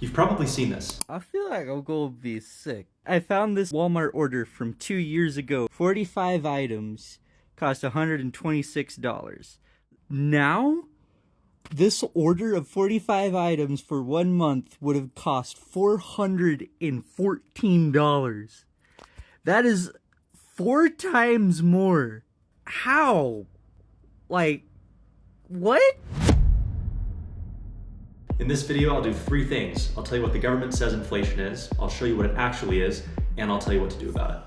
You've probably seen this. I feel like I'm gonna be sick. I found this Walmart order from 2 years ago. 45 items cost $126. Now, this order of 45 items for 1 month would have cost $414. That is 4 times more. How? Like, what? In this video, I'll do 3 things. I'll tell you what the government says inflation is, I'll show you what it actually is, and I'll tell you what to do about it.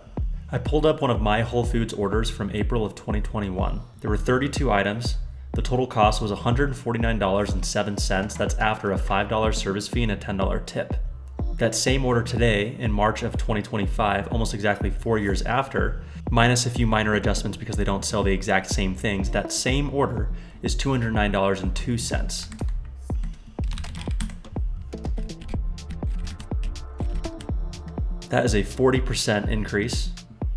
I pulled up one of my Whole Foods orders from April of 2021. There were 32 items. The total cost was $149.07. That's after a $5 service fee and a $10 tip. That same order today, in March of 2025, almost exactly 4 years after, minus a few minor adjustments because they don't sell the exact same things, that same order is $209.02. That is a 40% increase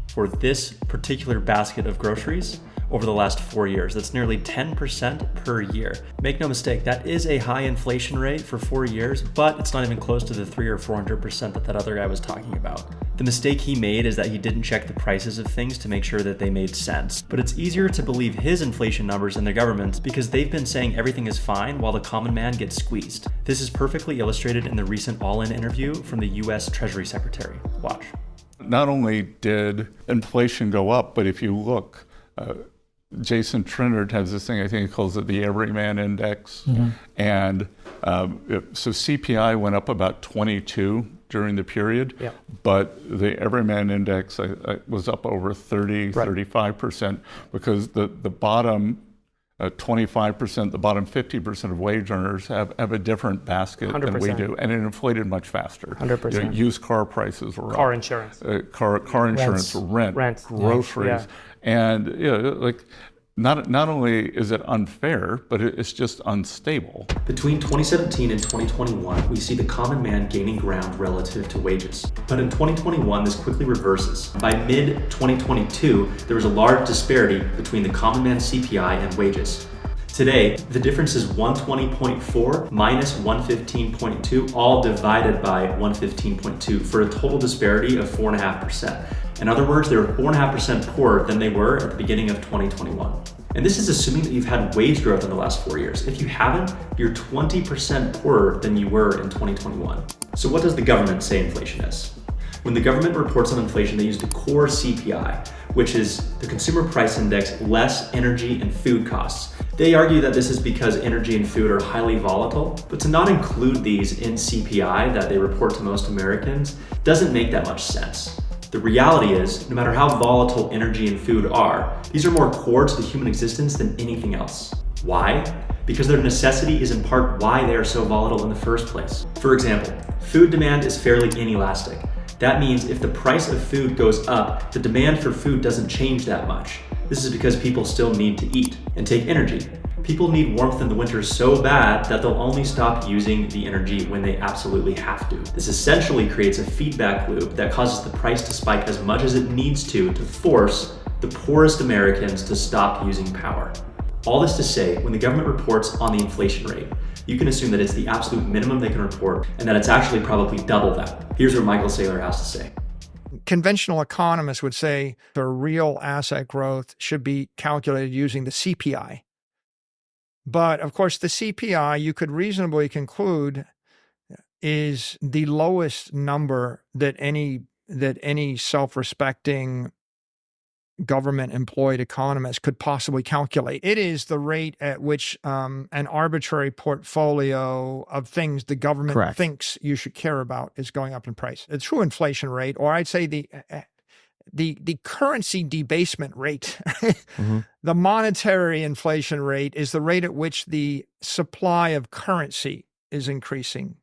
for this particular basket of groceries over the last 4 years. That's nearly 10% per year. Make no mistake, that is a high inflation rate for 4 years, but it's not even close to the 300 or 400% that other guy was talking about. The mistake he made is that he didn't check the prices of things to make sure that they made sense. But it's easier to believe his inflation numbers than the government's because they've been saying everything is fine while the common man gets squeezed. This is perfectly illustrated in the recent All-In interview from the US Treasury Secretary. Watch. Not only did inflation go up, but if you look, Jason Trinard has this thing, I think he calls it the Everyman Index. And so CPI went up about 22 during the period, but the Everyman Index was up over 30, 35% because the bottom 25%, the bottom 50% of wage earners have a different basket 100%. than we do, and it inflated much faster. 100%. You know, used car prices were Car up. insurance. Car insurance, rent, groceries, and you know, like not only is it unfair, but it's just unstable. Between 2017 and 2021, we see the common man gaining ground relative to wages. But in 2021, this quickly reverses. By mid-2022, there was a large disparity between the common man CPI and wages. Today, the difference is 120.4 minus 115.2, all divided by 115.2 for a total disparity of 4.5%. In other words, they were 4.5% poorer than they were at the beginning of 2021. And this is assuming that you've had wage growth in the last 4 years. If you haven't, you're 20% poorer than you were in 2021. So what does the government say inflation is? When the government reports on inflation, they use the core CPI, which is the consumer price index less energy and food costs. They argue that this is because energy and food are highly volatile, but to not include these in CPI that they report to most Americans doesn't make that much sense. The reality is, no matter how volatile energy and food are, these are more core to the human existence than anything else. Why? Because their necessity is in part why they are so volatile in the first place. For example, food demand is fairly inelastic. That means if the price of food goes up, the demand for food doesn't change that much. This is because people still need to eat. And take energy. People need warmth in the winter so bad that they'll only stop using the energy when they absolutely have to. This essentially creates a feedback loop that causes the price to spike as much as it needs to force the poorest Americans to stop using power. All this to say, when the government reports on the inflation rate, you can assume that it's the absolute minimum they can report and that it's actually probably double that. Here's what Michael Saylor has to say. Conventional economists would say the real asset growth should be calculated using the CPI. But of course, the CPI, you could reasonably conclude, is the lowest number that any self-respecting government-employed economist could possibly calculate. It is the rate at which an arbitrary portfolio of things the government thinks you should care about is going up in price. The true inflation rate, or I'd say the currency debasement rate, the monetary inflation rate is the rate at which the supply of currency is increasing.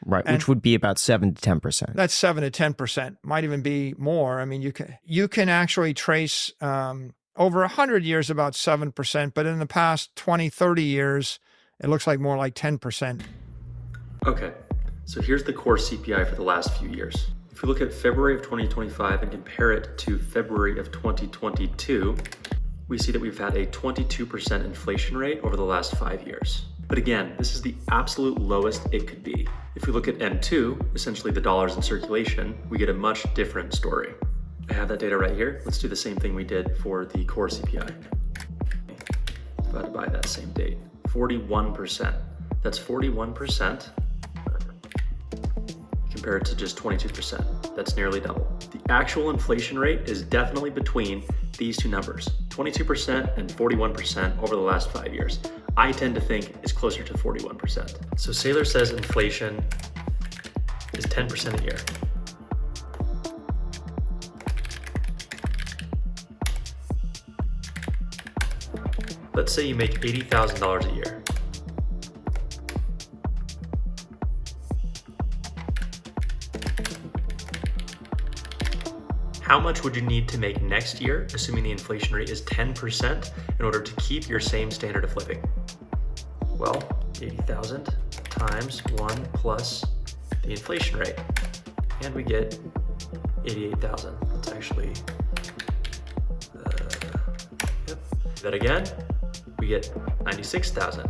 Right, which would be about 7 to 10%. That's 7 to 10%, might even be more. I mean, you can actually trace over 100 years about 7%, but in the past 20, 30 years, it looks like more like 10%. Okay, so here's the core CPI for the last few years. If we look at February of 2025 and compare it to February of 2022, we see that we've had a 22% inflation rate over the last 5 years. But again, this is the absolute lowest it could be. If we look at M2, essentially the dollars in circulation, we get a much different story. I have that data right here. Let's do the same thing we did for the core CPI. Divided by that same date, 41%. That's 41% compared to just 22%. That's nearly double. The actual inflation rate is definitely between these two numbers, 22% and 41% over the last 5 years. I tend to think it's closer to 41%. So Saylor says inflation is 10% a year. Let's say you make $80,000 a year. How much would you need to make next year, assuming the inflation rate is 10%, in order to keep your same standard of living? Well, 80,000 times 1 plus the inflation rate, and we get 88,000. That's actually, that again, we get 96,000.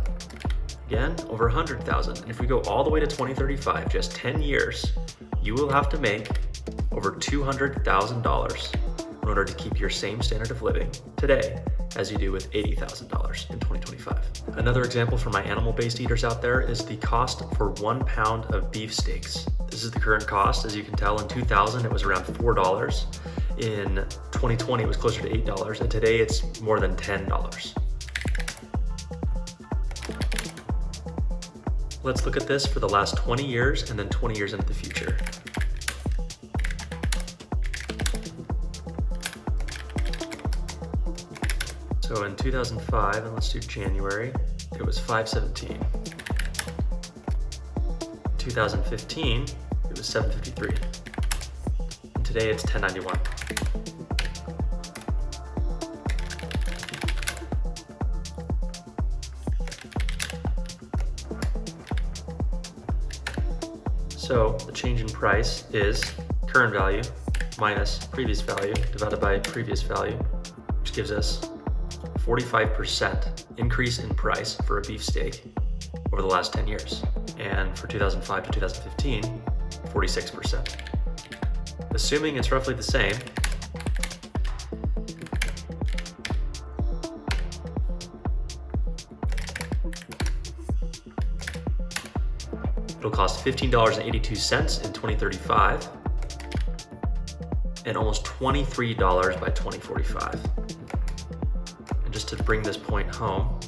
Again, over 100,000. And if we go all the way to 2035, just 10 years, you will have to make over $200,000 in order to keep your same standard of living today as you do with $80,000 in 2025. Another example for my animal-based eaters out there is the cost for 1 pound of beef steaks. This is the current cost. As you can tell, in 2000, it was around $4. In 2020, it was closer to $8, and today it's more than $10. Let's look at this for the last 20 years and then 20 years into the future. So in 2005, and let's do January, it was $5.17. In 2015, it was $7.53. And today it's $10.91. So the change in price is current value minus previous value divided by previous value, which gives us 45% increase in price for a beef steak over the last 10 years. And for 2005 to 2015, 46%. Assuming it's roughly the same, it'll cost $15.82 in 2035 and almost $23 by 2045. And just to bring this point home,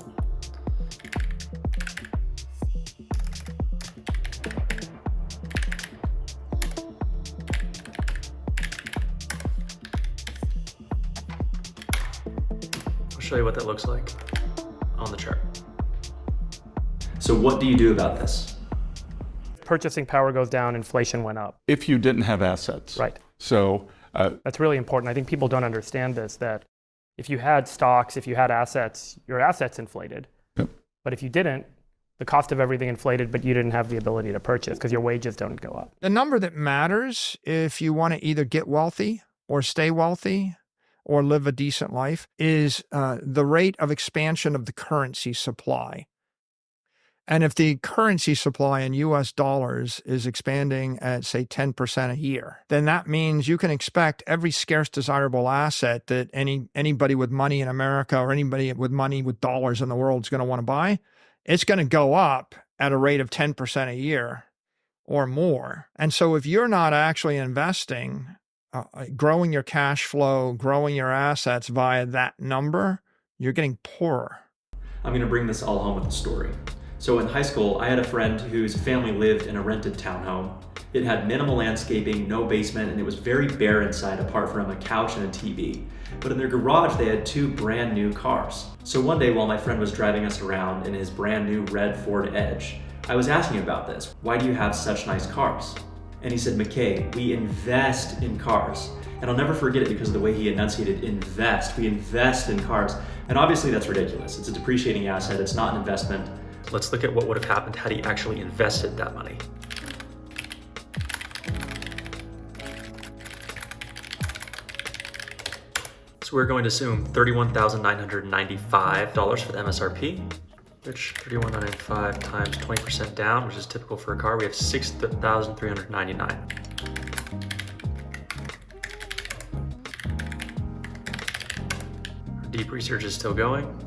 I'll show you what that looks like on the chart. So what do you do about this? Purchasing power goes down, inflation went up. If you didn't have assets. Right. So that's really important. I think people don't understand this, that if you had stocks, if you had assets, your assets inflated. Yep. But if you didn't, the cost of everything inflated, but you didn't have the ability to purchase because your wages don't go up. The number that matters if you want to either get wealthy or stay wealthy or live a decent life is the rate of expansion of the currency supply. And if the currency supply in US dollars is expanding at, say, 10% a year, then that means you can expect every scarce desirable asset that anybody with money in America or anybody with money with dollars in the world is going to want to buy, it's going to go up at a rate of 10% a year or more. And so if you're not actually investing, growing your cash flow, growing your assets via that number, you're getting poorer. I'm going to bring this all home with a story. So in high school, I had a friend whose family lived in a rented townhome. It had minimal landscaping, no basement, and it was very bare inside apart from a couch and a TV. But in their garage, they had 2 brand new cars. So one day while my friend was driving us around in his brand new red Ford Edge, I was asking about this. Why do you have such nice cars? And he said, McKay, we invest in cars. And I'll never forget it because of the way he enunciated invest. We invest in cars. And obviously that's ridiculous. It's a depreciating asset. It's not an investment. Let's look at what would have happened had he actually invested that money. So we're going to assume $31,995 for the MSRP. which 31,995 times 20% down, which is typical for a car, we have 6,399. Our deep research is still going.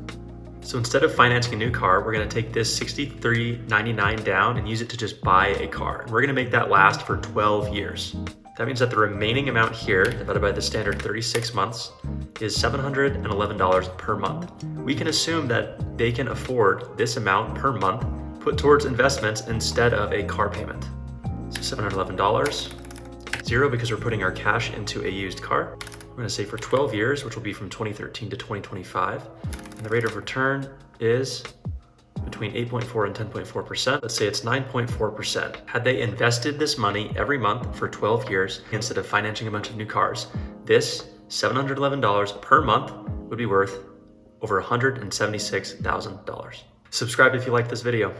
So instead of financing a new car, we're gonna take this $63.99 down and use it to just buy a car. And we're gonna make that last for 12 years. That means that the remaining amount here, divided by the standard 36 months, is $711 per month. We can assume that they can afford this amount per month put towards investments instead of a car payment. So $711, zero because we're putting our cash into a used car. We're gonna say for 12 years, which will be from 2013 to 2025. And the rate of return is between 8.4 and 10.4%. Let's say it's 9.4%. Had they invested this money every month for 12 years instead of financing a bunch of new cars, this $711 per month would be worth over $176,000. Subscribe if you like this video.